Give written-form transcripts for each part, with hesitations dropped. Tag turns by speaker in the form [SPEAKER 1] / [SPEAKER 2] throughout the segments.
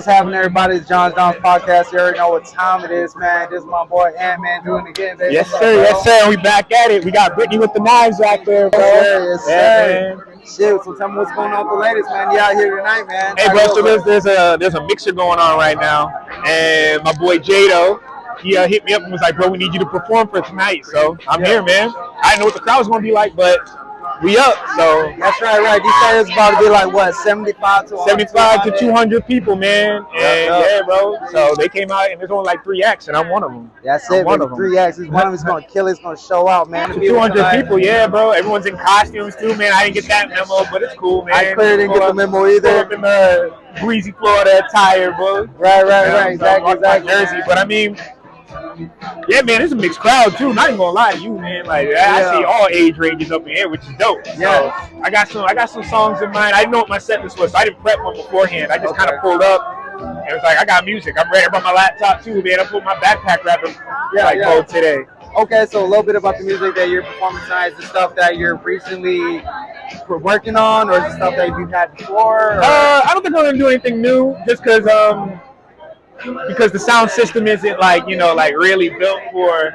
[SPEAKER 1] What's happening, everybody? It's John's Podcast. You already know what time it is, man. This is my boy Ant-Man doing it again, baby.
[SPEAKER 2] Yes, sir. Yes, sir. We back at it. We got Brittany with the knives out there, bro.
[SPEAKER 1] Yes, sir. Shit, so tell me what's going on with the latest, man. You out here tonight, man.
[SPEAKER 2] Hey, bro. So there's a mixer going on right now, and my boy Jado, he hit me up and was like, bro, we need you to perform for tonight. So I'm here, man. I didn't know what the crowd was gonna be like, but we up. So
[SPEAKER 1] that's right. These Saturdays about to be like what, 75 to
[SPEAKER 2] 200 people, man. And yeah, bro. So they came out, and there's only like 3 acts, and I'm one of them.
[SPEAKER 1] That's it. One of them. 3 acts. One of them is gonna kill. It's gonna show out, man.
[SPEAKER 2] 200 people, yeah, bro. Everyone's in costumes too, man. I didn't get that memo, but it's cool, man.
[SPEAKER 1] I clearly didn't get the memo either.
[SPEAKER 2] Up in the breezy Florida attire, bro.
[SPEAKER 1] Right. Exactly.
[SPEAKER 2] Jersey, but I mean. Yeah, man, it's a mixed crowd too. Not even gonna lie to you, man. Like I see all age ranges up in here, which is dope.
[SPEAKER 1] Yeah,
[SPEAKER 2] so, I got some songs in mind. I didn't know what my set list was, so I didn't prep one beforehand. I just kind of pulled up, and it was like I got music. I'm ready to bring my laptop too, man. I put my backpack rapping mode today.
[SPEAKER 1] Okay, so a little bit about the music that you're performing tonight. Is the stuff that you're recently working on, or is it stuff that you've had before?
[SPEAKER 2] I don't think I'm gonna do anything new, just because the sound system isn't like really built for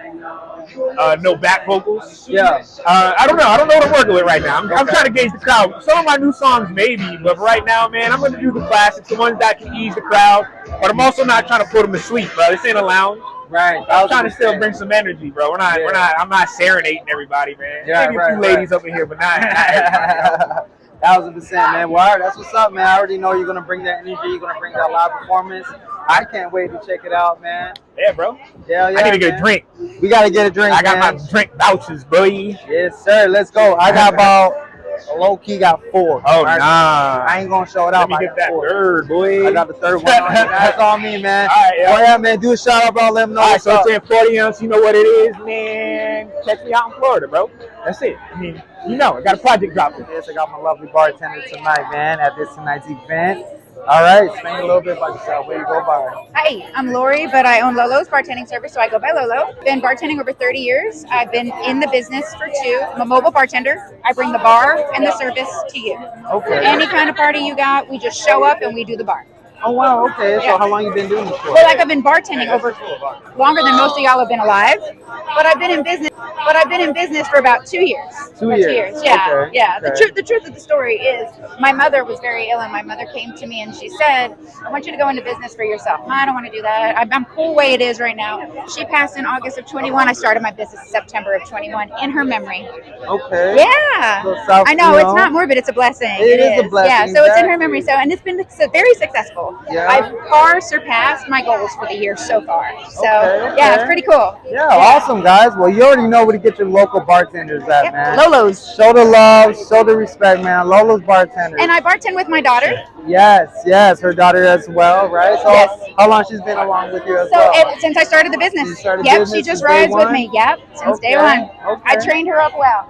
[SPEAKER 2] no back vocals.
[SPEAKER 1] Yeah.
[SPEAKER 2] I don't know what I'm working with right now. I'm trying to gauge the crowd. Some of my new songs maybe, but right now, man, I'm gonna do the classics, the ones that can ease the crowd. But I'm also not trying to put them to sleep, bro. This ain't a lounge.
[SPEAKER 1] Right.
[SPEAKER 2] I'm trying to still bring some energy, bro. I'm not serenading everybody, man.
[SPEAKER 1] Yeah,
[SPEAKER 2] maybe a few ladies up in here, but not everybody.
[SPEAKER 1] 1000%, man. Well, all right, that's what's up, man. I already know you're gonna bring that energy. You're gonna bring that live performance. I can't wait to check it out, man.
[SPEAKER 2] Yeah, bro.
[SPEAKER 1] Yeah.
[SPEAKER 2] I need to get a drink.
[SPEAKER 1] We gotta get a drink.
[SPEAKER 2] I got my drink vouchers, boy.
[SPEAKER 1] Yes, sir. Let's go. I got low key got 4.
[SPEAKER 2] Oh, right? Nah.
[SPEAKER 1] I ain't gonna show it out.
[SPEAKER 2] Let me get that third, boy.
[SPEAKER 1] I got the third one. That's all me, man.
[SPEAKER 2] All right,
[SPEAKER 1] yeah, man. Do a shout out, bro. Let them know.
[SPEAKER 2] All right, so it's 40 ounce. You know what it is, man. Check me out in Florida, bro. That's it. I mean, I got a project dropping.
[SPEAKER 1] Yes, I got my lovely bartender tonight, man, at this tonight's event. All right, explain a little bit about yourself. Where you go by?
[SPEAKER 3] Hi, I'm Lori, but I own Lolo's bartending service, so I go by Lolo. Been bartending over 30 years. I've been in the business for 2. I'm a mobile bartender. I bring the bar and the service to you.
[SPEAKER 1] Okay.
[SPEAKER 3] Any kind of party you got, we just show up and we do the bar.
[SPEAKER 1] Oh, wow, okay. So how long you been doing this for?
[SPEAKER 3] Well, I've been bartending over longer than most of y'all have been alive, but I've been in business for about 2 years.
[SPEAKER 1] 2 years.
[SPEAKER 3] Yeah,
[SPEAKER 1] okay.
[SPEAKER 3] yeah.
[SPEAKER 1] Okay.
[SPEAKER 3] The truth of the story is my mother was very ill, and my mother came to me and she said, I want you to go into business for yourself. I don't want to do that. I'm cool the way it is right now. She passed in August of 21. I started my business in September of 21 in her memory.
[SPEAKER 1] Okay.
[SPEAKER 3] Yeah.
[SPEAKER 1] So
[SPEAKER 3] I know, it's not morbid, it's a blessing.
[SPEAKER 1] It is a blessing.
[SPEAKER 3] Yeah, so it's in her memory. So, and it's been very successful.
[SPEAKER 1] Yeah.
[SPEAKER 3] I've far surpassed my goals for the year so far. So
[SPEAKER 1] okay.
[SPEAKER 3] Yeah, it's pretty cool.
[SPEAKER 1] Yeah, awesome, guys. Well, you already know where to get your local bartenders at, man.
[SPEAKER 3] Lolo's.
[SPEAKER 1] Show the love, show the respect, man. Lolo's bartender.
[SPEAKER 3] And I bartend with my daughter.
[SPEAKER 1] Yes, her daughter as well, right? So
[SPEAKER 3] yes.
[SPEAKER 1] How long she's been along with you as
[SPEAKER 3] well?
[SPEAKER 1] Since
[SPEAKER 3] I started the business.
[SPEAKER 1] Business
[SPEAKER 3] she just rides with me. Yep, since day one.
[SPEAKER 1] Okay.
[SPEAKER 3] I trained her up well.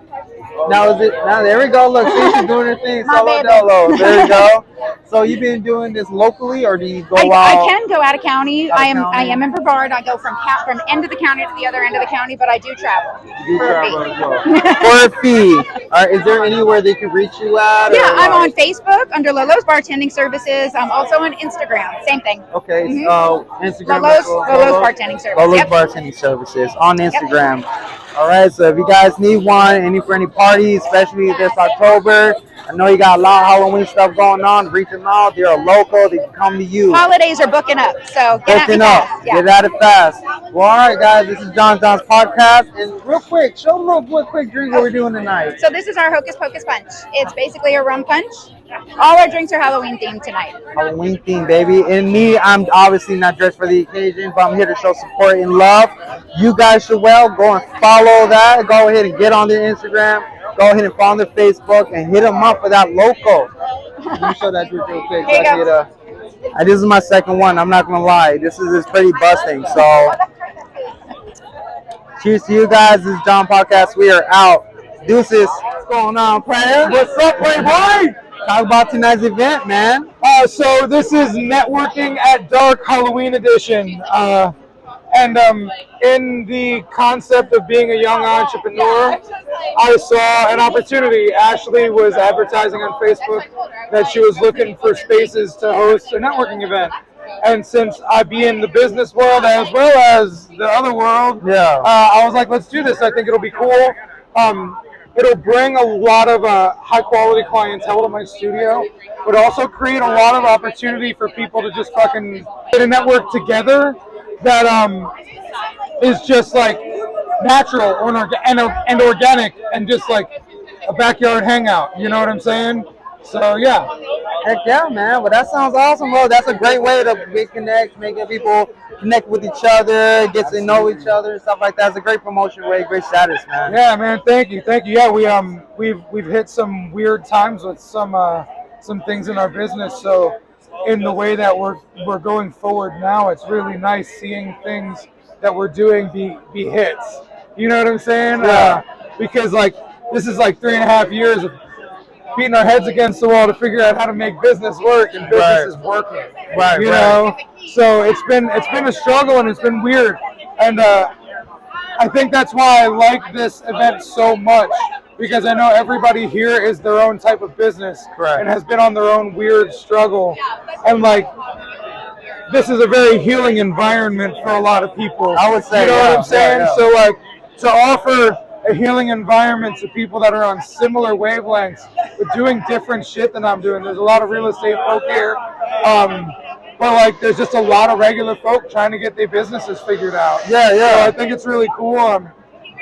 [SPEAKER 1] Now there we go. Look, she's doing her thing. Solo dolo. There we go. So you've been doing this locally, or do you go out?
[SPEAKER 3] I can go out of county. I am in Brevard. I go from end of the county to the other end of the county, but I do travel.
[SPEAKER 1] You do travel as well. For a fee. All right, is there anywhere they can reach you at?
[SPEAKER 3] Yeah, I'm on Facebook under Lolo's Bartending Services. I'm also on Instagram. Same thing.
[SPEAKER 1] Okay, Instagram.
[SPEAKER 3] Lolo's Bartending Services.
[SPEAKER 1] Lolo's Bartending Services on Instagram. Yep. All right, so if you guys need one, for any party, especially this October, I know you got a lot of Halloween stuff going on. Reach them out. They're a local. They can come to you.
[SPEAKER 3] Holidays are booking up, so get
[SPEAKER 1] at it fast. Well, all right, guys, this is John's Podcast. And real quick, show them a real quick drink what we're doing tonight.
[SPEAKER 3] So this is our Hocus Pocus Punch. It's basically a rum punch. All our drinks are Halloween themed tonight.
[SPEAKER 1] Halloween themed, baby. And me, I'm obviously not dressed for the occasion, but I'm here to show support and love. You guys should go and follow that. Go ahead and get on their Instagram. Go ahead and follow their Facebook and hit them up for that local. Let me show that drink real quick. This is my second one. I'm not gonna lie. This is pretty busting. So, cheers to you guys. This is John Podcast. We are out. Deuces. What's going on, player?
[SPEAKER 2] What's up, Playboy?
[SPEAKER 1] Talk about tonight's event, man.
[SPEAKER 2] So this is Networking at Dark Halloween Edition. And in the concept of being a young entrepreneur, I saw an opportunity. Ashley was advertising on Facebook that she was looking for spaces to host a networking event. And since I be in the business world as well as the other world,
[SPEAKER 1] Yeah.
[SPEAKER 2] I was like, let's do this. I think it'll be cool. It'll bring a lot of high quality clientele to my studio, but also create a lot of opportunity for people to just fucking get a network together that is just like natural and organic and just like a backyard hangout. You know what I'm saying? So yeah.
[SPEAKER 1] Heck yeah, man. Well, that sounds awesome, bro. That's a great way to reconnect, making people connect with each other, get to know each other, and stuff like that. It's a great promotion way, great status, man.
[SPEAKER 2] Yeah, man. Thank you. Yeah, we've hit some weird times with some things in our business. So in the way that we're going forward now, it's really nice seeing things that we're doing be hits. You know what I'm saying?
[SPEAKER 1] Yeah.
[SPEAKER 2] Because like this is like 3.5 years of beating our heads against the wall to figure out how to make business work, and business is working.
[SPEAKER 1] Right,
[SPEAKER 2] You
[SPEAKER 1] right.
[SPEAKER 2] know, so it's been a struggle and it's been weird, and I think that's why I like this event so much, because I know everybody here is their own type of business and has been on their own weird struggle, and like this is a very healing environment for a lot of people.
[SPEAKER 1] I would say,
[SPEAKER 2] you know
[SPEAKER 1] yeah,
[SPEAKER 2] what I'm saying?
[SPEAKER 1] yeah, yeah.
[SPEAKER 2] So like to offer a healing environment to people that are on similar wavelengths but doing different shit than I'm doing. There's a lot of real estate folk here, but like there's just a lot of regular folk trying to get their businesses figured out.
[SPEAKER 1] Yeah, yeah.
[SPEAKER 2] So I think it's really cool,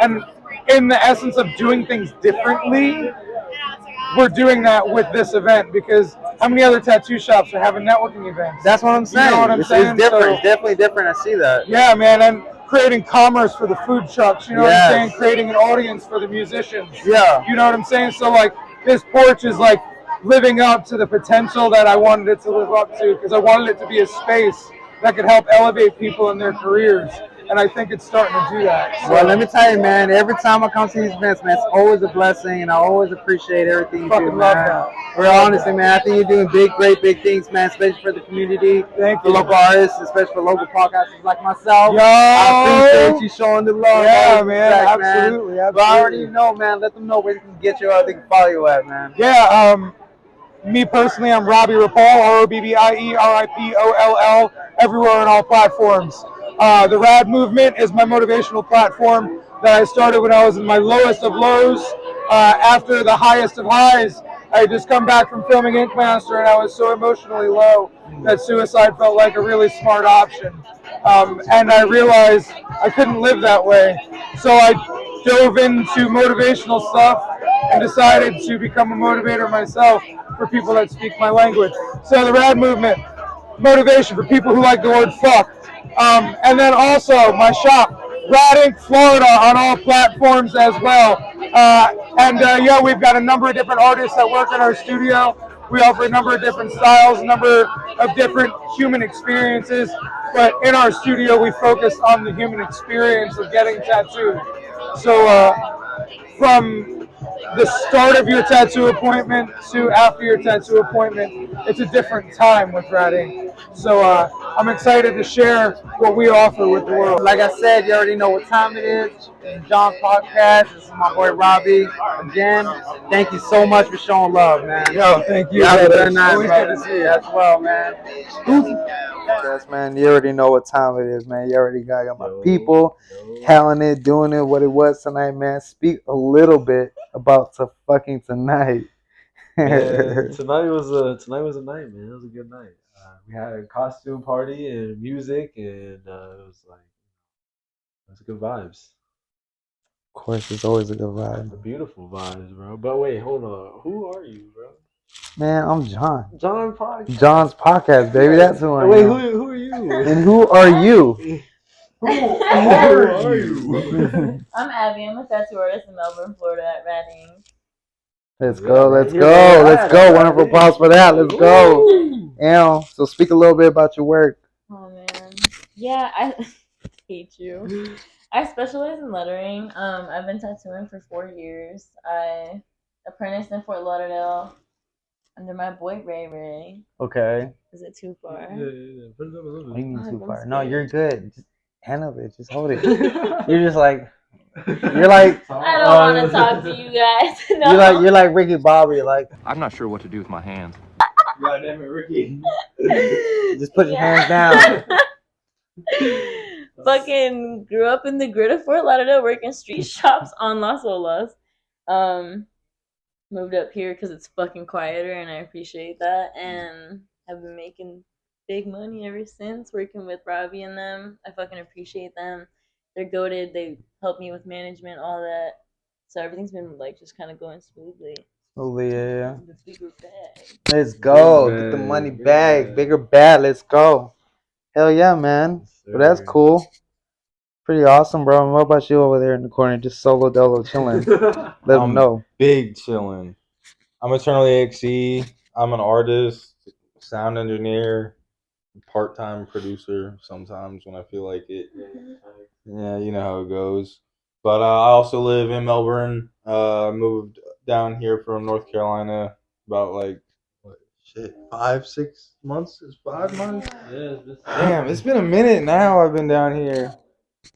[SPEAKER 2] and in the essence of doing things differently, we're doing that with this event, because how many other tattoo shops are having networking events?
[SPEAKER 1] That's what I'm saying.
[SPEAKER 2] You know what I'm saying?
[SPEAKER 1] It's different.
[SPEAKER 2] So,
[SPEAKER 1] it's definitely different. I see that.
[SPEAKER 2] yeah, man, and creating commerce for the food trucks, you know what
[SPEAKER 1] Yes.
[SPEAKER 2] I'm saying? Creating an audience for the musicians.
[SPEAKER 1] Yeah.
[SPEAKER 2] You know what I'm saying? So like this porch is like living up to the potential that I wanted it to live up to, because I wanted it to be a space that could help elevate people in their careers. And I think it's starting to do that. So,
[SPEAKER 1] Well, let me tell you, man, every time I come to these events, man, it's always a blessing, and I always appreciate everything you do,
[SPEAKER 2] Fucking love
[SPEAKER 1] man.
[SPEAKER 2] that.
[SPEAKER 1] Real honestly, man, I think you're doing big, great, big things, man, especially for the community,
[SPEAKER 2] Thank
[SPEAKER 1] for
[SPEAKER 2] you.
[SPEAKER 1] local artists, especially for local podcasters like myself.
[SPEAKER 2] Yo!
[SPEAKER 1] I appreciate you showing the love.
[SPEAKER 2] Yeah,
[SPEAKER 1] always
[SPEAKER 2] man,
[SPEAKER 1] respect,
[SPEAKER 2] absolutely,
[SPEAKER 1] man. But I already know, man, let them know where they can get you or they can follow you at, man.
[SPEAKER 2] Yeah, me personally, I'm Robbie Rapol, ROBBIERIPOLL, everywhere on all platforms. The RAD movement is my motivational platform that I started when I was in my lowest of lows. After the highest of highs, I had just come back from filming Ink Master, and I was so emotionally low that suicide felt like a really smart option. And I realized I couldn't live that way. So I dove into motivational stuff and decided to become a motivator myself for people that speak my language. So the RAD movement, motivation for people who like the word fuck. And then also my shop, Rad Inc. Florida, on all platforms as well. Yeah, we've got a number of different artists that work in our studio. We offer a number of different styles, a number of different human experiences. But in our studio, we focus on the human experience of getting tattooed. So from the start of your tattoo appointment to after your tattoo appointment, it's a different time with Rad Inc. So I'm excited to share what we offer with the world.
[SPEAKER 1] Like I said, you already know what time it is. This is John's podcast. This is my boy Robbie. Again, thank you so much for showing love, man.
[SPEAKER 2] Yo, thank you.
[SPEAKER 1] Have a
[SPEAKER 2] brother.
[SPEAKER 1] good night,
[SPEAKER 2] Always
[SPEAKER 1] bro.
[SPEAKER 2] good to see you.
[SPEAKER 1] As well, man. Yes, man. You already know what time it is, man. You already got my people telling it, doing it, what it was tonight, man. Speak a little bit about fucking tonight.
[SPEAKER 4] Man, tonight was a night, man. It was a good night. We had a costume party and music, and it was good vibes.
[SPEAKER 1] Of course, it's always a good vibe.
[SPEAKER 4] Beautiful vibes, bro. But wait, hold on. Who are you, bro?
[SPEAKER 1] Man, I'm John.
[SPEAKER 4] John Podcast.
[SPEAKER 1] John's podcast, baby. That's who I am.
[SPEAKER 4] Wait, who are you?
[SPEAKER 1] And who are you?
[SPEAKER 4] Who are you?
[SPEAKER 5] I'm Abby. I'm a tattoo artist in Melbourne, Florida at Rad Inc.
[SPEAKER 1] Let's go, let's
[SPEAKER 4] Yeah,
[SPEAKER 1] go,
[SPEAKER 4] yeah,
[SPEAKER 1] let's go.
[SPEAKER 4] yeah.
[SPEAKER 1] Wonderful applause for that. Let's go.
[SPEAKER 4] Woo!
[SPEAKER 1] So speak a little bit about your work.
[SPEAKER 5] Oh man, yeah, I hate you. I specialize in lettering. I've been tattooing for 4 years. I apprenticed in Fort Lauderdale under my boy Ray Ray.
[SPEAKER 1] Okay.
[SPEAKER 5] Is it too far?
[SPEAKER 4] Yeah. Put it up a little
[SPEAKER 1] What do you mean
[SPEAKER 5] I'm
[SPEAKER 1] too far?
[SPEAKER 5] scared.
[SPEAKER 1] No, you're good. Just handle it. Just hold it.
[SPEAKER 4] bit.
[SPEAKER 1] You're just like, you're like,
[SPEAKER 5] I don't want to talk to you guys. No.
[SPEAKER 1] you're like Ricky Bobby. Like,
[SPEAKER 6] I'm not sure what to do with my hands.
[SPEAKER 4] God damn it, Ricky.
[SPEAKER 1] Just put your hands down.
[SPEAKER 5] Fucking grew up in the grid of Fort Lauderdale, working street shops on Las Olas. Moved up here because it's fucking quieter, and I appreciate that. And have been making big money ever since, working with Robbie and them. I fucking appreciate them. They're goated. They help me with management, all that. So everything's been like just kind of going smoothly.
[SPEAKER 1] Oh yeah.
[SPEAKER 5] The bigger bag.
[SPEAKER 1] Let's go.
[SPEAKER 4] Big
[SPEAKER 1] Get the
[SPEAKER 4] bag,
[SPEAKER 1] money
[SPEAKER 4] big
[SPEAKER 1] back.
[SPEAKER 4] bag.
[SPEAKER 1] Bigger bag. Let's go. Hell yeah, man.
[SPEAKER 4] Yes,
[SPEAKER 1] Well, that's
[SPEAKER 4] sir.
[SPEAKER 1] cool. Pretty awesome, bro. What about you over there in the corner, just solo dolo chilling? Let them know.
[SPEAKER 6] Big chillin'. I'm Eternally AXE. I'm an artist, sound engineer, part-time producer sometimes when I feel like it. Yeah, you know how it goes. But I also live in Melbourne. I moved down here from North Carolina about like what, shit 5 6 months. Is 5 months?
[SPEAKER 4] Yeah,
[SPEAKER 6] Damn, it's been a minute now. I've been down here.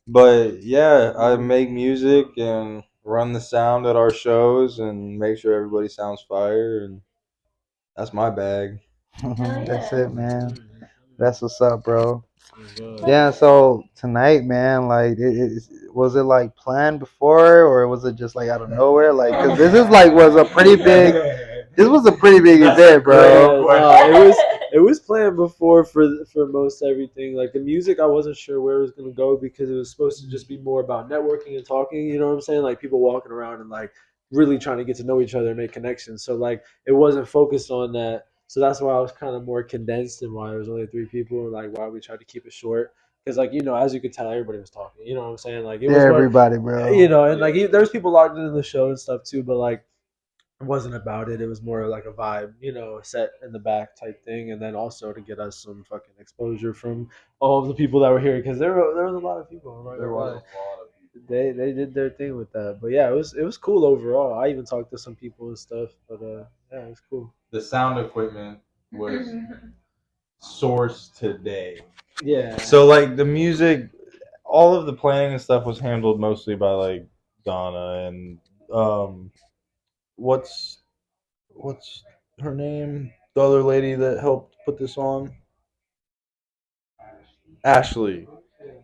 [SPEAKER 6] But yeah, I make music and run the sound at our shows and make sure everybody sounds fire, and that's my bag.
[SPEAKER 1] That's it, man. That's what's up, bro.
[SPEAKER 4] God.
[SPEAKER 1] Yeah, so tonight, man, like, was it like planned before, or was it just like out of nowhere? Like, cause this is like was a pretty big. This was a pretty big event, bro.
[SPEAKER 4] It was planned before for most everything. Like the music, I wasn't sure where it was gonna go because it was supposed to just be more about networking and talking. You know what I'm saying? Like people walking around and like really trying to get to know each other and make connections. So like it wasn't focused on that. So that's why I was kind of more condensed and why there was only 3 people and like why we tried to keep it short. Because like as you could tell, everybody was talking. You know what I'm saying? Like it
[SPEAKER 1] Yeah,
[SPEAKER 4] was more,
[SPEAKER 1] everybody, bro.
[SPEAKER 4] and like there's people locked into the show and stuff too. But like it wasn't about it. It was more like a vibe, set in the back type thing, and then also to get us some fucking exposure from all of the people that were here because there was a lot of people. I'm not
[SPEAKER 6] There
[SPEAKER 4] gonna
[SPEAKER 6] was a
[SPEAKER 4] lie.
[SPEAKER 6] lot of
[SPEAKER 4] They did their thing with that, but yeah, it was cool overall. I even talked to some people and stuff, but yeah, it was cool.
[SPEAKER 6] the sound equipment was sourced today.
[SPEAKER 4] Yeah.
[SPEAKER 6] So like the music, all of the planning and stuff was handled mostly by like Donna and um, what's what's her name? The other lady that helped put this on, Ashley.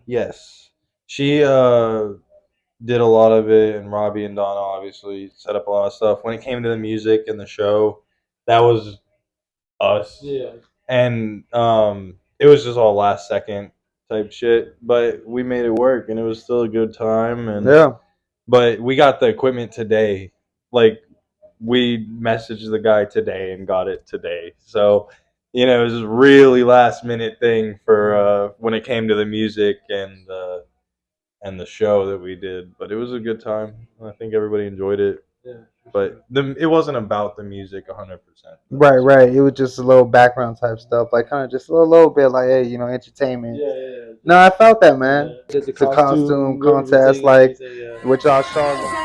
[SPEAKER 6] Yes, she did a lot of it, and Robbie and Donna obviously set up a lot of stuff. When it came to the music and the show, that was us.
[SPEAKER 4] Yeah.
[SPEAKER 6] And it was just all last second type shit, but we made it work, and it was still a good time. And
[SPEAKER 1] Yeah.
[SPEAKER 6] but we got the equipment today. Like we messaged the guy today and got it today. So it was a really last minute thing for when it came to the music and the show that we did. But it was a good time. I think everybody enjoyed it.
[SPEAKER 4] Yeah.
[SPEAKER 6] But it wasn't about the music 100%.
[SPEAKER 1] Right, right. It was just a little background type stuff, like kind of just a little bit like, hey, entertainment.
[SPEAKER 4] Yeah.
[SPEAKER 1] No, I felt that, man.
[SPEAKER 4] Did the
[SPEAKER 1] The costume contest,
[SPEAKER 4] everything,
[SPEAKER 1] like
[SPEAKER 4] yeah.
[SPEAKER 1] what y'all showed.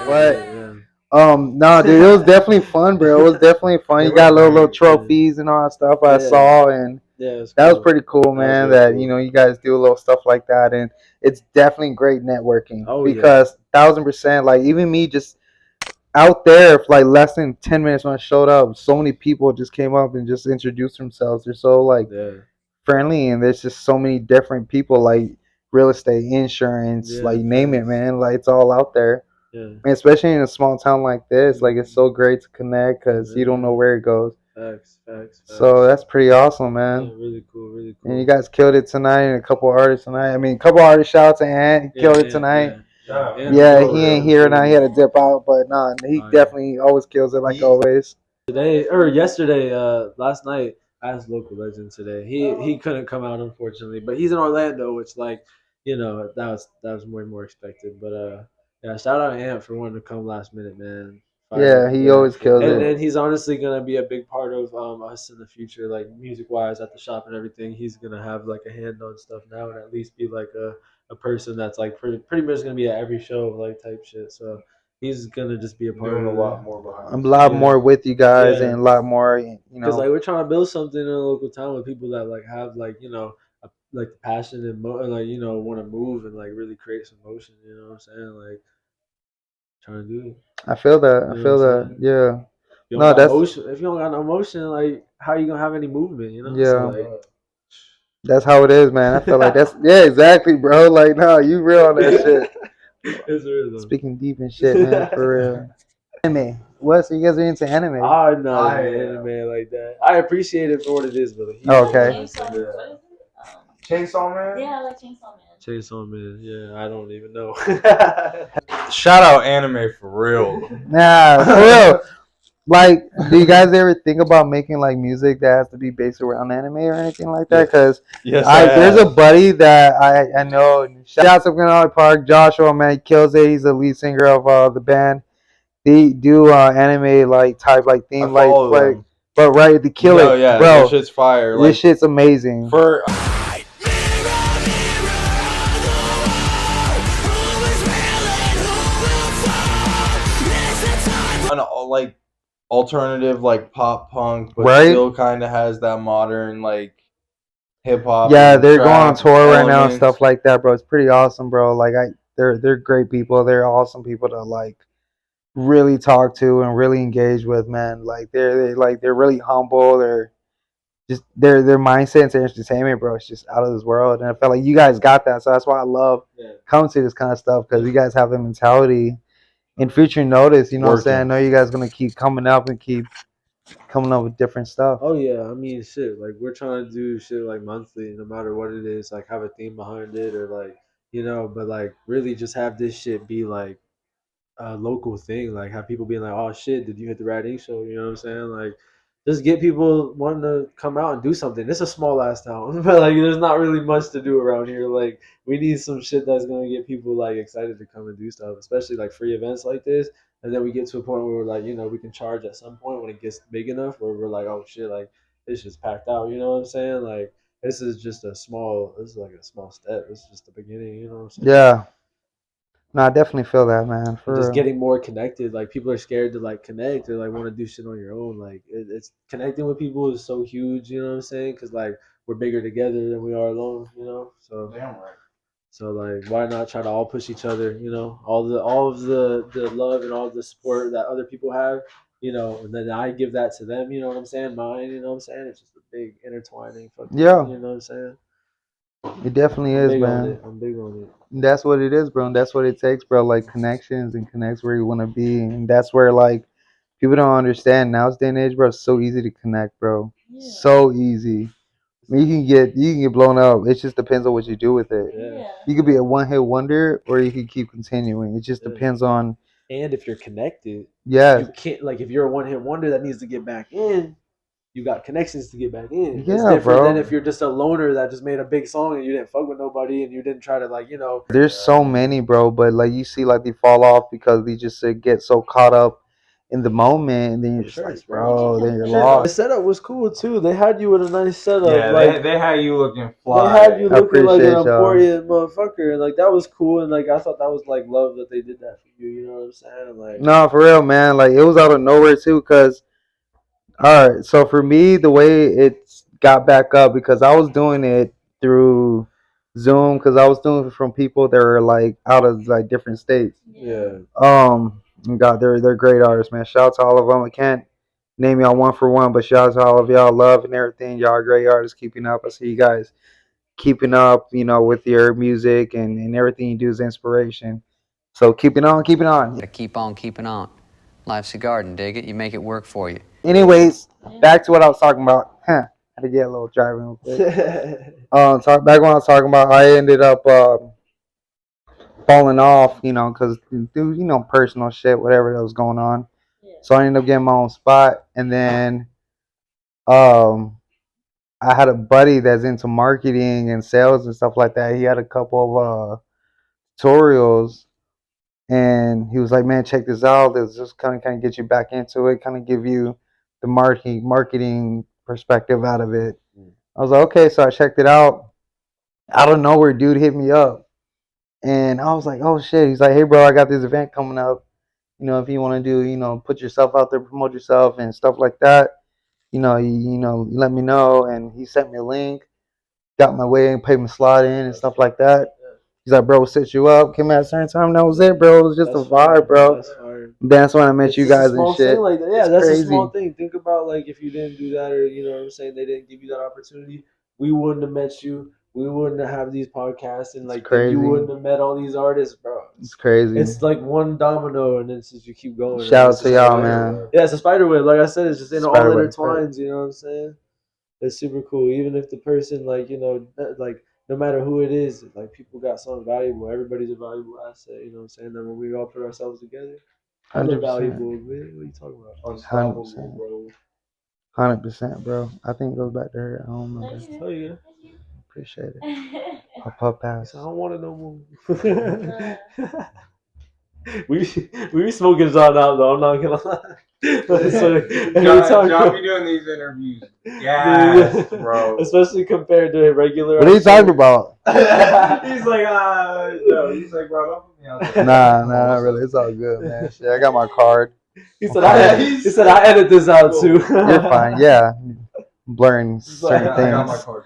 [SPEAKER 1] What? No, dude, it was definitely fun, bro. It was definitely fun. You got little trophies and all that stuff I saw, and
[SPEAKER 4] Yeah,
[SPEAKER 1] that was pretty cool,
[SPEAKER 4] That was
[SPEAKER 1] man.
[SPEAKER 4] really
[SPEAKER 1] That
[SPEAKER 4] cool.
[SPEAKER 1] you guys do a little stuff like that, and it's definitely great networking.
[SPEAKER 4] Oh, yeah.
[SPEAKER 1] Because 1,000%, like even me, just out there for like less than 10 minutes when I showed up, so many people just came up and just introduced themselves. They're so like
[SPEAKER 4] Yeah.
[SPEAKER 1] friendly, and there's just so many different people, like real estate, insurance,
[SPEAKER 4] Yeah,
[SPEAKER 1] like name it,
[SPEAKER 4] facts.
[SPEAKER 1] man. Like it's all out there.
[SPEAKER 4] Yeah.
[SPEAKER 1] And especially in a small town like this, like it's so great to connect because you don't know where it goes.
[SPEAKER 4] Facts.
[SPEAKER 1] So that's pretty awesome,
[SPEAKER 4] Yeah,
[SPEAKER 1] man.
[SPEAKER 4] really cool, really cool.
[SPEAKER 1] And you guys killed it tonight, and a couple artists tonight. I mean, a couple artists. Shout out to Ant, he killed it tonight. Yeah, he ain't here now. He had to dip out, but nah, he definitely always kills it like always.
[SPEAKER 4] Today or yesterday, last night, I asked local legend today. He couldn't come out unfortunately, but he's in Orlando, which that was way more expected. But Yeah, shout out Ant for wanting to come last minute, man.
[SPEAKER 1] Yeah,
[SPEAKER 4] Fire.
[SPEAKER 1] he
[SPEAKER 4] Yeah.
[SPEAKER 1] always kills
[SPEAKER 4] And
[SPEAKER 1] it.
[SPEAKER 4] then he's honestly gonna be a big part of us in the future, like music wise at the shop and everything. He's gonna have like a hand on stuff now and at least be like a person that's like pretty much gonna be at every show like type shit. So he's gonna just be a part
[SPEAKER 6] Doing
[SPEAKER 4] of
[SPEAKER 6] a
[SPEAKER 4] it.
[SPEAKER 6] lot more behind
[SPEAKER 1] I'm
[SPEAKER 6] the
[SPEAKER 1] a lot
[SPEAKER 6] scenes.
[SPEAKER 4] Yeah.
[SPEAKER 1] more with you guys
[SPEAKER 4] Yeah.
[SPEAKER 1] and a lot more, you
[SPEAKER 4] Because
[SPEAKER 1] know.
[SPEAKER 4] like we're trying to build something in a local town with people that like have like like the passion and like want to move and like really create some motion. You know what I'm saying? Like trying to do it.
[SPEAKER 1] I feel that. I
[SPEAKER 4] You know what I'm
[SPEAKER 1] feel that.
[SPEAKER 4] saying?
[SPEAKER 1] Yeah.
[SPEAKER 4] You don't
[SPEAKER 1] No,
[SPEAKER 4] got
[SPEAKER 1] that's
[SPEAKER 4] motion. If you don't got no motion, like how you gonna have any movement? You know? So
[SPEAKER 1] yeah.
[SPEAKER 4] like,
[SPEAKER 1] That's how it is, man. I feel like that's yeah, exactly, bro. Like, no, you real on that shit.
[SPEAKER 4] it's real though.
[SPEAKER 1] Speaking deep and shit, man, for real. Anime. What? So you guys are into anime?
[SPEAKER 4] I'm not an anime like that. I appreciate it for what it is, but he's
[SPEAKER 1] Oh, okay.
[SPEAKER 5] Chainsaw, what is it?
[SPEAKER 6] Chainsaw Man.
[SPEAKER 5] Yeah, I like Chainsaw Man.
[SPEAKER 4] Chainsaw Man. Yeah, I don't even know.
[SPEAKER 6] Shout out anime for real.
[SPEAKER 1] Nah, for real. Like, do you guys ever think about making like music that has to be based around anime or anything like that? Because
[SPEAKER 6] Yes,
[SPEAKER 1] there's a
[SPEAKER 6] have.
[SPEAKER 1] buddy that I know. Shout out to Canal Park, Joshua, man, he kills it. He's the lead singer of the band. They do anime like type like
[SPEAKER 6] I
[SPEAKER 1] theme
[SPEAKER 6] follow them.
[SPEAKER 1] but right, they kill
[SPEAKER 6] No,
[SPEAKER 1] it,
[SPEAKER 6] yeah,
[SPEAKER 1] bro.
[SPEAKER 6] this shit's fire.
[SPEAKER 1] This
[SPEAKER 6] Like
[SPEAKER 1] shit's amazing.
[SPEAKER 6] for an like alternative like pop punk, but
[SPEAKER 1] Right?
[SPEAKER 6] still kind of has that modern like hip hop.
[SPEAKER 1] Yeah,
[SPEAKER 6] and
[SPEAKER 1] they're going on
[SPEAKER 6] trap
[SPEAKER 1] tour right now and
[SPEAKER 6] elements.
[SPEAKER 1] stuff like that, bro. It's pretty awesome, bro. Like they're great people. They're awesome people to like really talk to and really engage with, man. Like they're really humble. They're just their mindset and their entertainment, bro. It's just out of this world. And I felt like you guys got that, so that's why I love
[SPEAKER 4] Yeah.
[SPEAKER 1] coming to this kind of stuff because you guys have the mentality and future notice. You know what I'm saying? I
[SPEAKER 6] Working.
[SPEAKER 1] know you guys gonna keep coming up and keep coming up with different stuff.
[SPEAKER 4] Oh yeah, I mean shit. Like we're trying to do shit like monthly, no matter what it is. Like have a theme behind it, or like but like really just have this shit be like a local thing. Like have people being like, "Oh shit, did you hit the Rad Ink show?" You know what I'm saying? Like just get people wanting to come out and do something. It's a small ass town, but like there's not really much to do around here. Like we need some shit that's gonna get people like excited to come and do stuff, especially like free events like this. And then we get to a point where we're like, we can charge at some point when it gets big enough, where we're like, oh shit, like it's just packed out. You know what I'm saying? Like this is just this is like a small step. This is just the beginning. You know what I'm saying?
[SPEAKER 1] Yeah, no, I definitely feel that, man.
[SPEAKER 4] And
[SPEAKER 1] For
[SPEAKER 4] just
[SPEAKER 1] real.
[SPEAKER 4] getting more connected. Like people are scared to like connect or like want to do shit on your own. Like it's connecting with people is so huge. You know what I'm saying? Because like we're bigger together than we are alone. So
[SPEAKER 6] Damn right.
[SPEAKER 4] so like why not try to all push each other? All of the love and all of the support that other people have. And then I give that to them. You know what I'm saying? Mine. You know what I'm saying? It's just a big intertwining fucking.
[SPEAKER 1] Yeah,
[SPEAKER 4] You know what I'm saying?
[SPEAKER 1] it definitely
[SPEAKER 4] I'm
[SPEAKER 1] is,
[SPEAKER 4] big on
[SPEAKER 1] man.
[SPEAKER 4] it. I'm big on it.
[SPEAKER 1] That's what it is, bro. And that's what it takes, bro. Like connections and connects where you want to be, and that's where like people don't understand now's day and age, bro. It's so easy to connect, bro.
[SPEAKER 5] Yeah.
[SPEAKER 1] So easy. I mean, you can get blown up. It just depends on what you do with it.
[SPEAKER 4] Yeah.
[SPEAKER 5] Yeah.
[SPEAKER 1] You could be a one hit wonder, or you could keep continuing. It just
[SPEAKER 4] Yeah.
[SPEAKER 1] depends on
[SPEAKER 4] And if you're connected,
[SPEAKER 1] yes,
[SPEAKER 4] you can't like if you're a one hit wonder that needs to get back in, you got connections to get back in. It's
[SPEAKER 1] yeah,
[SPEAKER 4] different than
[SPEAKER 1] bro.
[SPEAKER 4] if you're just a loner that just made a big song and you didn't fuck with nobody and you didn't try to like.
[SPEAKER 1] There's so many, bro. But like you see, like they fall off because they just get so caught up in the moment, and then you're
[SPEAKER 4] Of
[SPEAKER 1] just like,
[SPEAKER 4] course,
[SPEAKER 5] They
[SPEAKER 4] bro.
[SPEAKER 5] get
[SPEAKER 1] bro, then you're
[SPEAKER 4] Shit, the
[SPEAKER 1] lost.
[SPEAKER 5] complacent.
[SPEAKER 4] setup was cool too. They had you with a nice setup.
[SPEAKER 6] Yeah,
[SPEAKER 4] Like
[SPEAKER 6] they had you looking
[SPEAKER 4] they had
[SPEAKER 6] fly.
[SPEAKER 4] you
[SPEAKER 1] I
[SPEAKER 4] looking like an
[SPEAKER 1] appreciate y'all.
[SPEAKER 4] important motherfucker, and like that was cool. And like I thought that was like love that they did that for you. You know what I'm saying? Like
[SPEAKER 1] No, for real, man. Like it was out of nowhere too, cause all right. So for me, the way it got back up because I was doing it through Zoom, because I was doing it from people that are like out of like different states.
[SPEAKER 5] Yeah.
[SPEAKER 4] yeah,
[SPEAKER 1] God, they're great artists, man. Shout out to all of them. I can't name y'all one for one, but shout out to all of y'all. Love and everything. Y'all are great artists. Keeping up. I see you guys keeping up. With your music and everything you do is inspiration. So keep it on, keep it on.
[SPEAKER 7] Keep on keeping on. Life's a garden, dig it? You make it work for you.
[SPEAKER 1] Anyways,
[SPEAKER 5] Yeah.
[SPEAKER 1] back to what I was talking about. Huh. Had to get a little driving real quick.
[SPEAKER 4] yeah.
[SPEAKER 1] Talk back when I was talking about, I ended up falling off, because due, personal shit, whatever that was going on.
[SPEAKER 5] Yeah.
[SPEAKER 1] So I ended up getting my own spot, and then um, I had a buddy that's into marketing and sales and stuff like that. He had a couple of tutorials, And he was like, man, check this out. This just kind of get you back into it, kind of give you the marketing perspective out of it. I was like, okay, so I checked it out. Out of nowhere, dude hit me up. And I was like, oh shit. He's like, hey bro, I got this event coming up. If you want to do, put yourself out there, promote yourself and stuff like that, you let me know. And he sent me a link, got my way and paid my slot in and stuff like that. He's like, bro, we'll set you up. Came at a certain time. That was it, bro. It was just a vibe, bro. That's when I met you guys and shit.
[SPEAKER 4] Like that. Yeah,
[SPEAKER 1] it's
[SPEAKER 4] that's
[SPEAKER 1] crazy.
[SPEAKER 4] a small thing. Think about like if you didn't do that, or you know what I'm saying, they didn't give you that opportunity, we wouldn't have met you. We wouldn't have these podcasts, and like then you wouldn't have met all these artists, bro.
[SPEAKER 1] It's crazy.
[SPEAKER 4] It's like one domino, and then since you keep going.
[SPEAKER 1] Shout out to y'all, man.
[SPEAKER 4] Yeah, it's a spider web. Like I said, it's just all
[SPEAKER 1] Spiderweb,
[SPEAKER 4] intertwines. You know what I'm saying? It's super cool. Even if the person, like like no matter who it is, like people got something valuable. Everybody's a valuable asset. You know what I'm saying? That when we all put ourselves together, hella
[SPEAKER 1] 100%.
[SPEAKER 4] valuable. Man. What are you talking about? Unstoppable, bro.
[SPEAKER 1] 100%, bro. I think it goes back to her. I don't remember.
[SPEAKER 4] Oh yeah.
[SPEAKER 1] Appreciate it. Pop pass.
[SPEAKER 4] I don't want it no more. we be smoking John out though. I'm not gonna lie.
[SPEAKER 6] John be doing these interviews. Yes, bro.
[SPEAKER 4] Especially compared to regular.
[SPEAKER 1] What are you talking about?
[SPEAKER 6] He's like, no. He's like, bro, don't put me out there.
[SPEAKER 1] Nah, not really. It's all good, man. Shit, I got my card.
[SPEAKER 4] He said, I edit this out too.
[SPEAKER 1] You're fine. Yeah, blurring certain
[SPEAKER 6] I got my
[SPEAKER 1] things.
[SPEAKER 6] card.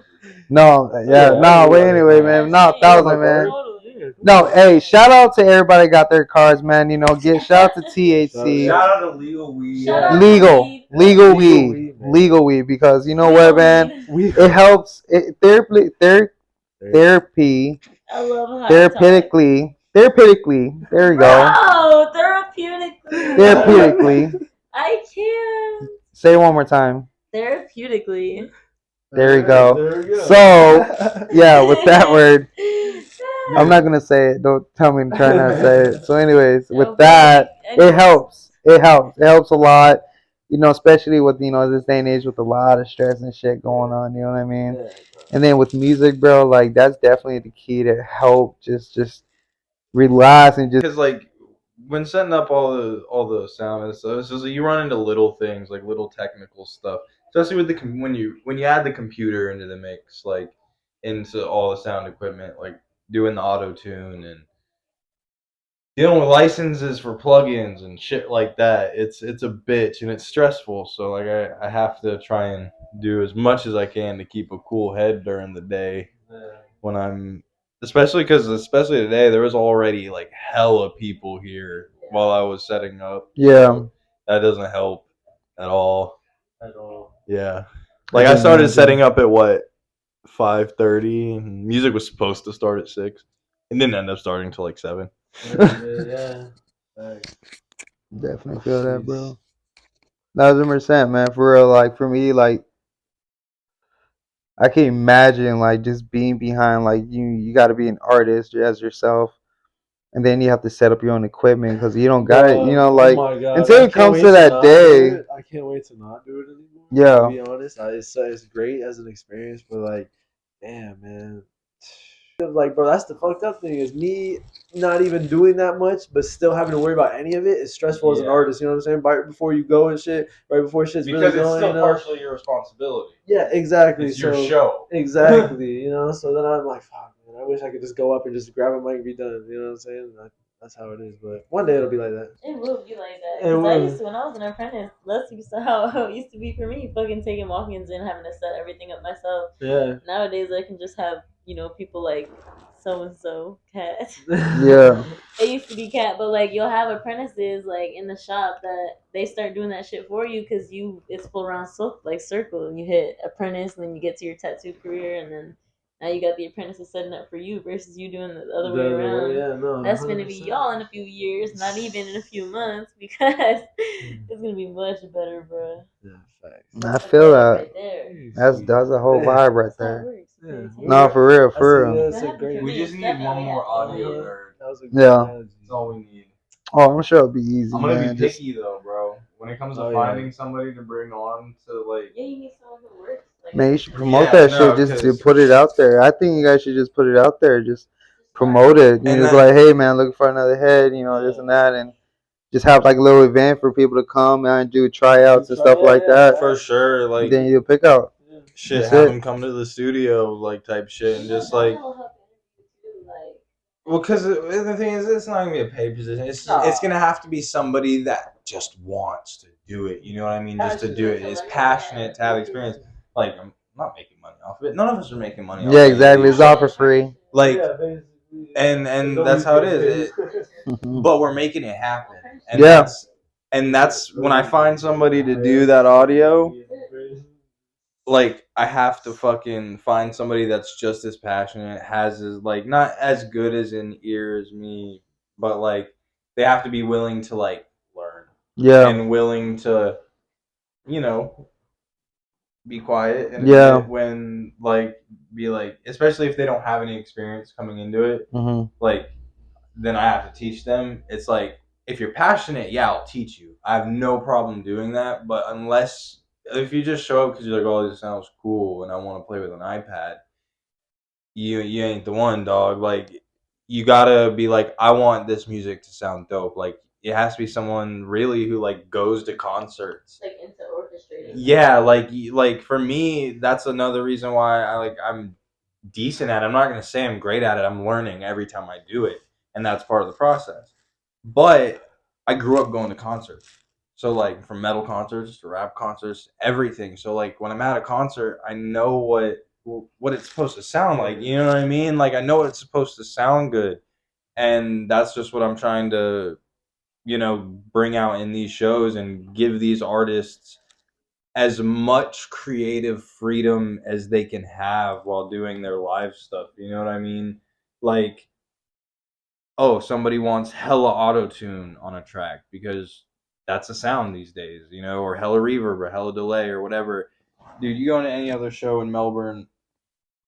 [SPEAKER 1] No, wait, anyway, man. No, 1,000, man. No, hey, shout out to everybody that got their cards, man. Shout out to THC.
[SPEAKER 6] Shout out to Legal Weed.
[SPEAKER 1] Legal weed, because you know what, man? It helps. Therapy.
[SPEAKER 5] I love how
[SPEAKER 1] Therapeutically. There we go.
[SPEAKER 5] Oh, therapeutically.
[SPEAKER 1] Therapeutically.
[SPEAKER 5] I can't.
[SPEAKER 1] Say it one more time.
[SPEAKER 5] Therapeutically.
[SPEAKER 1] There you go. So, yeah, with that word, I'm not gonna say it. Don't tell me to try not to say it. So, anyways, with that, it helps. It helps a lot. Especially with this day and age with a lot of stress and shit going on. You know what I mean? And then with music, bro, like that's definitely the key to help. Just relax and just.
[SPEAKER 6] Because like when setting up all the sound and stuff, it's just like you run into little things, like little technical stuff. Especially with when you add the computer into the mix, like into all the sound equipment, like doing the auto tune and dealing with licenses for plugins and shit like that. It's a bitch and it's stressful. So like I have to try and do as much as I can to keep a cool head during the day when I'm especially today there was already like hella people here while I was setting up.
[SPEAKER 1] Yeah.
[SPEAKER 6] So that doesn't help at all. Yeah. Like I started setting up at 5:30 and music was supposed to start at 6. It didn't end up starting until like 7.
[SPEAKER 4] Yeah.
[SPEAKER 1] Definitely feel that, bro. 1,000%, man. For real, like for me, like I can imagine like just being behind like you got to be an artist as yourself, and then you have to set up your own equipment because you don't got it. Like until it comes to that day.
[SPEAKER 4] I can't wait to not do it anymore.
[SPEAKER 1] Yeah.
[SPEAKER 4] To be honest, it's great as an experience, but like, damn, man. Like, bro, that's the fucked up thing is me not even doing that much, but still having to worry about any of it is stressful as an artist. You know what I'm saying? Right before you go and shit, right before shit's
[SPEAKER 6] because
[SPEAKER 4] really
[SPEAKER 6] it's
[SPEAKER 4] going.
[SPEAKER 6] still partially your responsibility.
[SPEAKER 4] Yeah, exactly.
[SPEAKER 6] It's your show.
[SPEAKER 4] Exactly. So then I'm like, fuck, man, I wish I could just go up and just grab a mic and be done. You know what I'm saying? That's how it is. But one day it'll be like that.
[SPEAKER 5] It will be like that. Because I used to, when I was an apprentice, that's how it used to be for me. Fucking taking walk-ins and having to set everything up myself.
[SPEAKER 4] Yeah.
[SPEAKER 5] Nowadays, I can just have, people like so-and-so, Cat.
[SPEAKER 1] Yeah.
[SPEAKER 5] It used to be Cat, but like you'll have apprentices like in the shop that they start doing that shit for you because it's full round circle. You hit apprentice, and then you get to your tattoo career, and then now you got the apprentices setting up for you versus you doing the other way around.
[SPEAKER 4] Yeah, no,
[SPEAKER 5] that's 100%. Gonna be y'all in a few years, not even in a few months, because it's gonna be much better, bro.
[SPEAKER 4] Yeah, facts.
[SPEAKER 1] I feel that.
[SPEAKER 5] Right there.
[SPEAKER 1] That's a whole vibe right there.
[SPEAKER 5] Yeah.
[SPEAKER 1] No, for real.
[SPEAKER 6] We just need one more audio nerd.
[SPEAKER 1] Yeah.
[SPEAKER 6] That's all we need.
[SPEAKER 1] Oh, I'm sure it'll be easy.
[SPEAKER 6] I'm gonna
[SPEAKER 1] man.
[SPEAKER 6] be picky though, bro. When it comes to finding somebody to bring on to like.
[SPEAKER 5] Yeah, you need someone who works.
[SPEAKER 1] Man, you should promote that shit just to put it out there. I think you guys should just put it out there. Just promote it. You
[SPEAKER 6] And
[SPEAKER 1] just
[SPEAKER 6] that-
[SPEAKER 1] like, hey man, looking for another head, you know, this and that, and just have like a little event for people to come and do tryouts and stuff like that.
[SPEAKER 6] for sure, like
[SPEAKER 1] Then you pick out.
[SPEAKER 6] shit,
[SPEAKER 1] That's
[SPEAKER 6] have
[SPEAKER 1] it.
[SPEAKER 6] them come to the studio, like type shit, and just like. Well, because the thing is, it's not gonna be a paid position. It's gonna have to be somebody that just wants to do it. You know what I mean? Just to do it. Is passionate to have experience. Like I'm not making money off of it. None of us are making money. Off
[SPEAKER 1] Yeah,
[SPEAKER 6] any of
[SPEAKER 1] exactly.
[SPEAKER 6] these
[SPEAKER 1] It's all
[SPEAKER 6] shows.
[SPEAKER 1] for free.
[SPEAKER 6] Like, and that's how it is. But we're making it happen, and
[SPEAKER 1] Yeah.
[SPEAKER 6] that's when I find somebody to do that audio. Like I have to fucking find somebody that's just as passionate, has as like not as good as an ear as me, but like they have to be willing to like learn
[SPEAKER 1] Yeah.
[SPEAKER 6] and willing to, you know, be quiet and
[SPEAKER 1] Yeah.
[SPEAKER 6] admit when like be like, especially if they don't have any experience coming into it, like then I have to teach them. It's like if you're passionate, yeah, I'll teach you. I have no problem doing that, but unless if you just show up because you're like, oh, this sounds cool and I want to play with an iPad, you ain't the one, dog. Like you gotta be like, I want this music to sound dope. Like it has to be someone really who like goes to concerts.
[SPEAKER 5] Like into orchestrating.
[SPEAKER 6] Yeah, like for me, that's another reason why I'm decent at it. I'm not gonna say I'm great at it. I'm learning every time I do it, and that's part of the process. But I grew up going to concerts. So like from metal concerts to rap concerts, everything. So like when I'm at a concert, I know what it's supposed to sound like. You know what I mean? Like I know it's supposed to sound good, and that's just what I'm trying to, bring out in these shows and give these artists as much creative freedom as they can have while doing their live stuff. You know what I mean? Like, oh, somebody wants hella auto tune on a track because that's a sound these days, or hella reverb or hella delay or whatever. Dude, you go into any other show in Melbourne,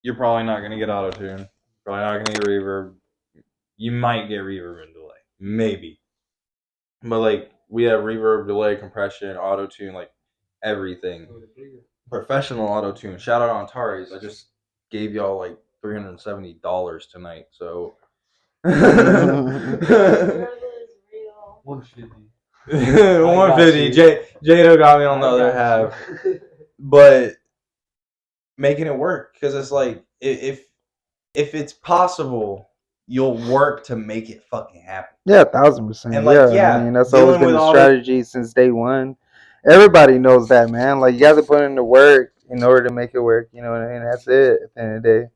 [SPEAKER 6] you're probably not gonna get auto tune. Probably not gonna get reverb. You might get reverb and delay, maybe. But like we have reverb, delay, compression, auto tune, like everything. Professional auto tune. Shout out on Antares. I just gave y'all like $370 tonight, so
[SPEAKER 4] 150.
[SPEAKER 6] 150. Jado got me on the other half. But making it work because it's like if it's possible, you'll work to make it fucking happen.
[SPEAKER 1] Yeah, 1,000%.
[SPEAKER 6] And like,
[SPEAKER 1] I mean, that's
[SPEAKER 6] dealing
[SPEAKER 1] always been
[SPEAKER 6] with
[SPEAKER 1] the
[SPEAKER 6] all
[SPEAKER 1] strategy since day one. Everybody knows that, man. Like, you have to put in the work in order to make it work, and that's it at the end of the day.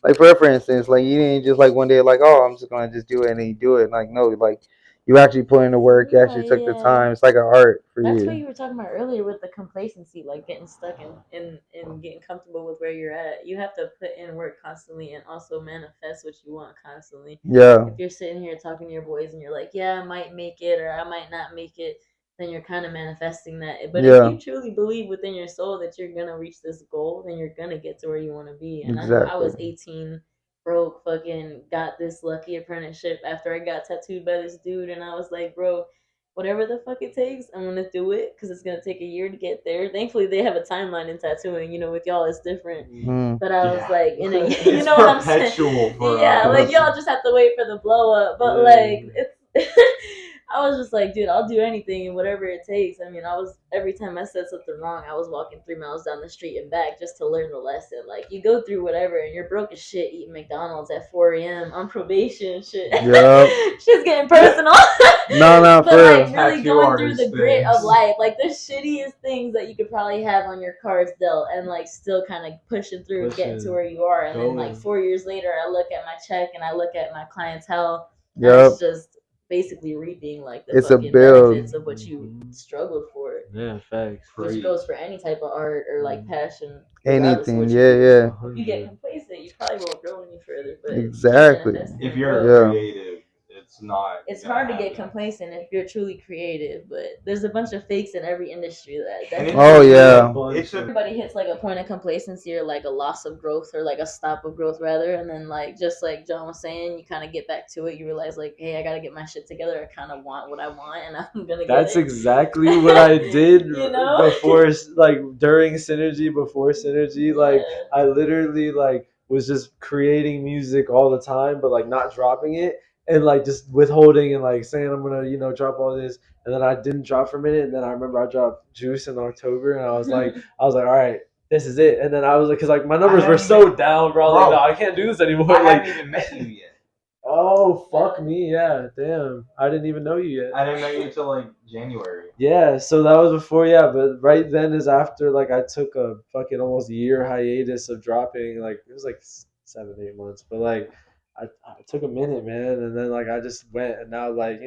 [SPEAKER 1] Like, for instance, like, you didn't just, like, one day, like, oh, I'm just going to just do it, and then you do it. Like, no, like, you actually put in the work. You actually took the time. It's like an art for
[SPEAKER 5] That's
[SPEAKER 1] you.
[SPEAKER 5] what you were talking about earlier with the complacency, like getting stuck in getting comfortable with where you're at. You have to put in work constantly and also manifest what you want constantly.
[SPEAKER 1] Yeah.
[SPEAKER 5] If you're sitting here talking to your boys and you're like, yeah, I might make it or I might not make it, then you're kind of manifesting that. But if you truly believe within your soul that you're gonna reach this goal, then you're gonna get to where you want to be. And I know I was 18, broke, fucking got this lucky apprenticeship after I got tattooed by this dude, and I was like, bro, whatever the fuck it takes, I'm gonna do it because it's gonna take a year to get there. Thankfully, they have a timeline in tattooing. With y'all, it's different. But I was like, you know what I'm saying? Yeah, like y'all just have to wait for the blow up. But like, it's. I was just like, dude, I'll do anything and whatever it takes. I mean, every time I said something wrong, I was walking 3 miles down the street and back just to learn the lesson. Like, you go through whatever and you're broke as shit eating McDonald's at 4 a.m. on probation and shit.
[SPEAKER 1] Yep.
[SPEAKER 5] Shit's getting personal.
[SPEAKER 1] No,
[SPEAKER 5] but
[SPEAKER 1] for
[SPEAKER 5] like
[SPEAKER 1] real.
[SPEAKER 5] really going through the grit of life, like the shittiest things that you could probably have on your cards dealt, and like still kind of pushing through and getting to where you are. And then like 4 years later, I look at my check and I look at my clientele, and it's just basically reaping like the fucking benefits of what you struggled for.
[SPEAKER 4] Yeah, facts.
[SPEAKER 5] Which goes for any type of art or like passion.
[SPEAKER 1] Anything, yeah.
[SPEAKER 5] If you get complacent, you probably won't grow any further. But
[SPEAKER 1] Exactly.
[SPEAKER 6] If you're creative, it's not.
[SPEAKER 5] It's hard to get complacent if you're truly creative, but there's a bunch of fakes in every industry that.
[SPEAKER 1] Oh yeah.
[SPEAKER 5] Everybody hits like a point of complacency or like a loss of growth or like a stop of growth rather, and then like just like John was saying, you kind of get back to it. You realize like, hey, I gotta get my shit together. I kind of want what I want, and I'm gonna.
[SPEAKER 4] That's exactly what I did
[SPEAKER 5] before,
[SPEAKER 4] like during Synergy, before Synergy. Like I literally like was just creating music all the time, but like not dropping it and like just withholding and like saying I'm gonna drop all this, and then I didn't drop for a minute, and then I remember I dropped Juice in October, and I was like all right, this is it, and then I was like, because like my numbers were so down, bro. Like, no, I can't do this anymore.
[SPEAKER 6] I
[SPEAKER 4] like,
[SPEAKER 6] haven't even met you yet.
[SPEAKER 4] Oh, fuck me, yeah, damn. I didn't even know you yet.
[SPEAKER 6] I didn't know you until like January.
[SPEAKER 4] Yeah, so that was before, yeah, but right then is after, like, I took a fucking almost year hiatus of dropping, like, it was like 7, 8 months, but like, I took a minute, man, and then like I just went, and now like,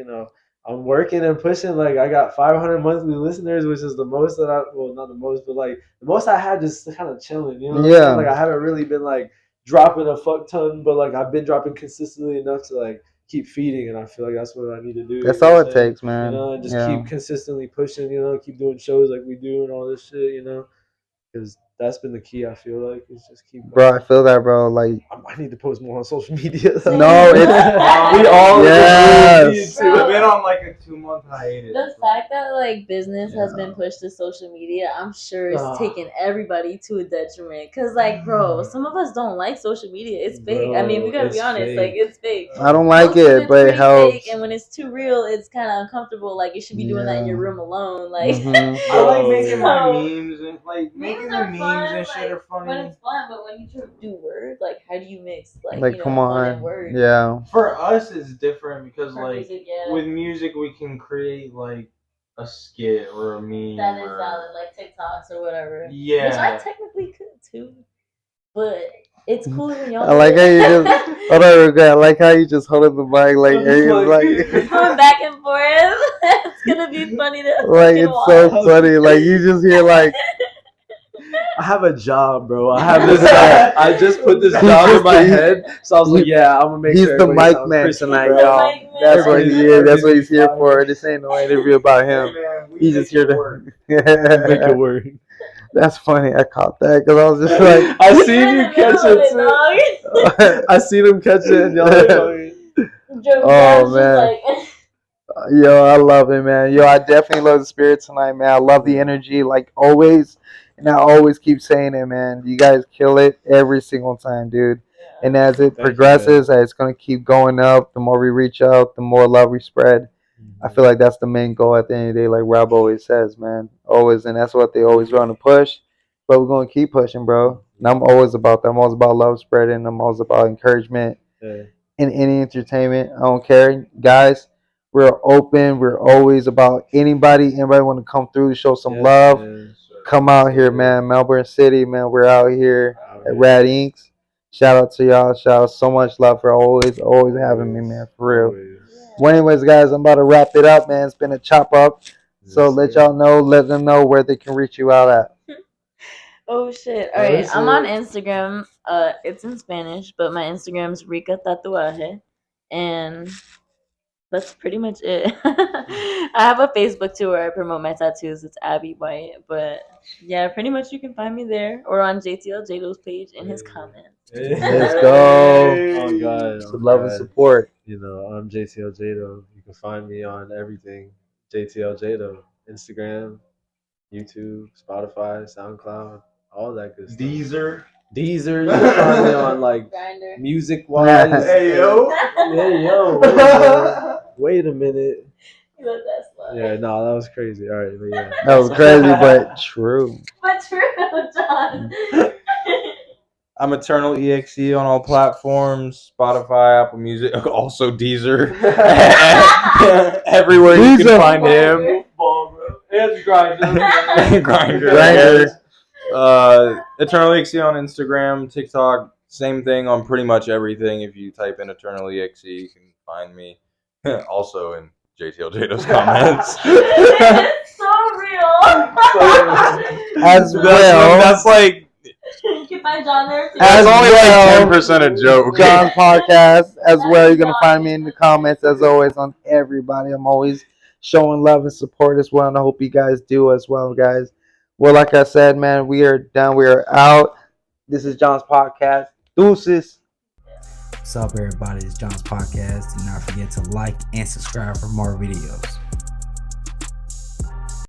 [SPEAKER 4] I'm working and pushing, like, I got 500 monthly listeners, which is the most that well, not the most, but like, the most I had just kind of chilling, you know what I'm saying? Like, I haven't really been like, dropping a fuck ton, but like I've been dropping consistently enough to like keep feeding, and I feel like that's what I need to do.
[SPEAKER 1] That's all it takes, man.
[SPEAKER 4] And just keep consistently pushing, keep doing shows like we do and all this shit, because that's been the key. I feel like is just keep.
[SPEAKER 1] Bro, I feel that, bro. Like
[SPEAKER 4] I need to post more on social media.
[SPEAKER 1] No, it's
[SPEAKER 4] we all
[SPEAKER 1] yes.
[SPEAKER 6] I've been on like a 2-month hiatus.
[SPEAKER 5] The fact that like business has been pushed to social media, I'm sure it's taken everybody to a detriment. Cause like, bro, some of us don't like social media. It's fake.
[SPEAKER 4] Bro,
[SPEAKER 5] I mean, we gotta be honest.
[SPEAKER 4] fake.
[SPEAKER 5] Like, it's fake.
[SPEAKER 1] I don't like
[SPEAKER 5] Most of
[SPEAKER 1] it,
[SPEAKER 5] it's
[SPEAKER 1] but it
[SPEAKER 5] pretty
[SPEAKER 1] helps.
[SPEAKER 5] fake, and when it's too real, it's kind of uncomfortable. Like, you should be doing that in your room alone. Like,
[SPEAKER 6] I like making my
[SPEAKER 5] So-
[SPEAKER 6] memes and like making the memes and shit are funny.
[SPEAKER 5] When it's fun, but when you try to do words, like, how do you mix
[SPEAKER 1] Like, come
[SPEAKER 5] fun and
[SPEAKER 1] on.
[SPEAKER 5] words?
[SPEAKER 1] Yeah.
[SPEAKER 6] For us, it's different because
[SPEAKER 5] For
[SPEAKER 6] like
[SPEAKER 5] music, yeah.
[SPEAKER 6] with music we can create like a skit or a meme.
[SPEAKER 5] That is
[SPEAKER 6] or,
[SPEAKER 5] valid, like TikToks or whatever.
[SPEAKER 6] Yeah.
[SPEAKER 5] Which I technically could too. But it's cooler when y'all
[SPEAKER 1] I like
[SPEAKER 5] do
[SPEAKER 1] how
[SPEAKER 5] it.
[SPEAKER 1] you just hold on, regret. I like how you just holding the mic like it's
[SPEAKER 5] It's going back and forth. It's gonna be funny to
[SPEAKER 1] like
[SPEAKER 5] fucking
[SPEAKER 1] it's so
[SPEAKER 5] watch.
[SPEAKER 1] funny. Like you just hear like
[SPEAKER 4] I have a job, bro. I have this. I just put this
[SPEAKER 1] He's
[SPEAKER 4] job in
[SPEAKER 1] just
[SPEAKER 4] my
[SPEAKER 1] the-
[SPEAKER 4] head, so I was like, "Yeah, I'm gonna make
[SPEAKER 1] he's
[SPEAKER 4] sure."
[SPEAKER 1] the
[SPEAKER 4] everybody
[SPEAKER 1] mic
[SPEAKER 4] sounds
[SPEAKER 1] man
[SPEAKER 4] crispy,
[SPEAKER 1] tonight,
[SPEAKER 4] bro.
[SPEAKER 1] y'all.
[SPEAKER 5] Mic man.
[SPEAKER 1] That's what he is. That's what he's here
[SPEAKER 4] Everybody's
[SPEAKER 1] for. This ain't no interview about him.
[SPEAKER 6] Man, we
[SPEAKER 1] He's
[SPEAKER 6] make
[SPEAKER 1] just here
[SPEAKER 6] it work.
[SPEAKER 1] to
[SPEAKER 4] Make it work.
[SPEAKER 1] That's funny. I caught that because I was just like,
[SPEAKER 4] I
[SPEAKER 5] You're
[SPEAKER 4] seen
[SPEAKER 5] in
[SPEAKER 4] you
[SPEAKER 5] the
[SPEAKER 4] catch
[SPEAKER 5] middle of
[SPEAKER 4] it
[SPEAKER 5] it,
[SPEAKER 4] too.
[SPEAKER 5] dog.
[SPEAKER 4] I seen him catch it, and y'all are talking.
[SPEAKER 5] Joe
[SPEAKER 1] Oh,
[SPEAKER 5] John's
[SPEAKER 1] man.
[SPEAKER 5] just like,
[SPEAKER 1] yo, I love it, man. Yo, I definitely love the spirit tonight, man. I love the energy, like always. And I always keep saying it, man. You guys kill it every single time, dude. And as it progresses, as it's going to keep going up, the more we reach out, the more love we spread. I feel like that's the main goal at the end of the day, like Rob always says, man. Always, and that's what they always run to push. But we're going to keep pushing, bro. And I'm always about that. I'm always about love spreading. I'm always about encouragement in any entertainment. I don't care. Guys, we're open. We're always about anybody want to come through, show some love.
[SPEAKER 4] Man.
[SPEAKER 1] Come out here, man. Melbourne City, man. We're out here at Rad Inks. Shout out to y'all. Shout out so much love for always having me, man. For real. Well, anyways, guys, I'm about to wrap it up, man. It's been a chop up. So let them know where they can reach you out at.
[SPEAKER 5] oh shit. Alright, I'm on Instagram. It's in Spanish, but my Instagram's Rica Tatuaje. And that's pretty much it. I have a Facebook too where I promote my tattoos. It's Abby White. But yeah, pretty much you can find me there or on JTL Jado's page in his comments.
[SPEAKER 1] Let's go.
[SPEAKER 4] Oh God,
[SPEAKER 1] Some love and support.
[SPEAKER 4] I'm JTL Jado. You can find me on everything. JTL Jado. Instagram, YouTube, Spotify, SoundCloud, all that good stuff.
[SPEAKER 6] Deezer.
[SPEAKER 4] You can find me on like
[SPEAKER 5] Grindr.
[SPEAKER 4] music wise.
[SPEAKER 6] Hey yo.
[SPEAKER 4] Hey yo. Wait a minute.
[SPEAKER 5] You let that slide.
[SPEAKER 4] Yeah, no, that was crazy. All right, but yeah.
[SPEAKER 1] That was crazy, but true.
[SPEAKER 5] But true, John.
[SPEAKER 6] I'm Eternal EXE on all platforms, Spotify, Apple Music, also Deezer. Everywhere you can find him.
[SPEAKER 4] And Grindr.
[SPEAKER 6] Grindr. Eternal EXE on Instagram, TikTok, same thing on pretty much everything. If you type in Eternal EXE, you can find me. Also in JTL Jado's comments.
[SPEAKER 5] It's so real.
[SPEAKER 1] As well.
[SPEAKER 6] That's like
[SPEAKER 5] You can find John there too.
[SPEAKER 1] As
[SPEAKER 6] only
[SPEAKER 1] well,
[SPEAKER 6] like 10% a joke.
[SPEAKER 1] John's podcast as well. You're gonna find me in the comments as always on everybody. I'm always showing love and support as well, and I hope you guys do as well, guys. Well, like I said, man, we are done. We are out. This is John's podcast. Deuces.
[SPEAKER 8] What's up, everybody? It's John's podcast. Do not forget to like and subscribe for more videos.